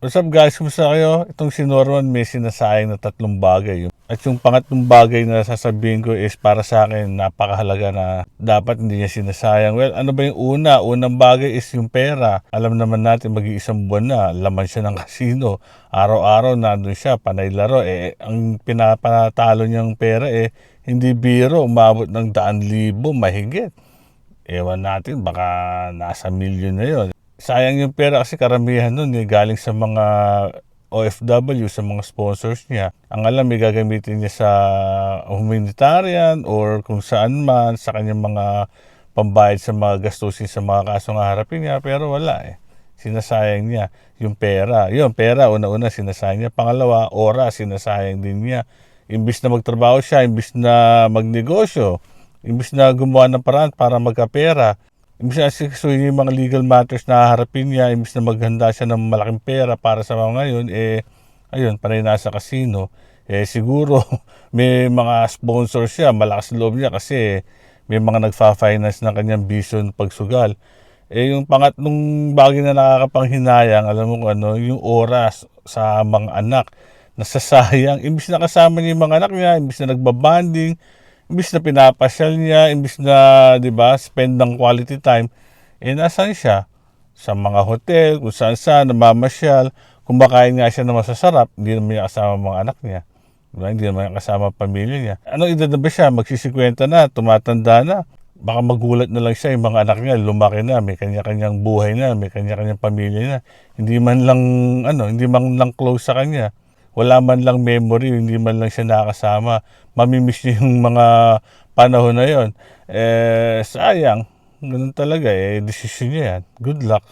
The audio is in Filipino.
What's up guys, kumusta kayo? Itong si Norman may sinasayang na tatlong bagay. At yung pangatlong bagay na sasabihin ko is para sa akin napakahalaga na dapat hindi niya sinasayang. Well, ano ba yung una? Unang bagay is yung pera. Alam naman natin mag-iisang buwan na laman siya ng kasino. Araw-araw nandun siya, panay laro. Ang pinapanatalo niyang pera hindi biro, umabot ng 100,000 mahigit. Ewan natin, baka nasa milyon na yon. Sayang yung pera kasi karamihan nun galing sa mga OFW, sa mga sponsors niya. Ang alam, gagamitin niya sa humanitarian or kung saan man, sa kanyang mga pambayad sa mga gastusin sa mga kasong harapin niya, pero wala sinasayang niya yung pera. Yun, pera, una-una sinasayang niya. Pangalawa, oras, sinasayang din niya. Imbis na magtrabaho siya, imbis na magnegosyo, imbis na gumawa ng paraan para magkapera, imbis na asikasuhin yung mga legal matters na haharapin niya, imbis na maghanda siya ng malaking pera para sa mga ngayon, ayun, panay nasa kasino. Siguro, may mga sponsor siya, malakas loob niya kasi may mga nagfa-finance ng kanyang vision pagsugal. Yung pangatlong bagay na nakakapanghinayang, alam mo kung ano, yung oras sa mga anak. Nasasayang, imbis na kasama niya yung mga anak niya, imbis na nagbabanding, imbis na pinapasyal niya, imbis na, di ba, spend ng quality time, nasaan siya? Sa mga hotel, kung saan saan, namamasyal, kumakain nga siya na masasarap, hindi naman niya kasama mga anak niya. Diba? Hindi naman niya kasama pamilya niya. Anong edad na ba siya? Magsisikwenta na, tumatanda na. Baka magulat na lang siya, yung mga anak niya, lumaki na, may kanya-kanyang buhay na, may kanya-kanyang pamilya na. Hindi man lang, hindi man lang close sa kanya. Wala man lang memory, hindi man lang siya nakasama. Mamimiss niya yung mga panahon na yon. Sayang. Ganun talaga, desisyon niya yan. Good luck.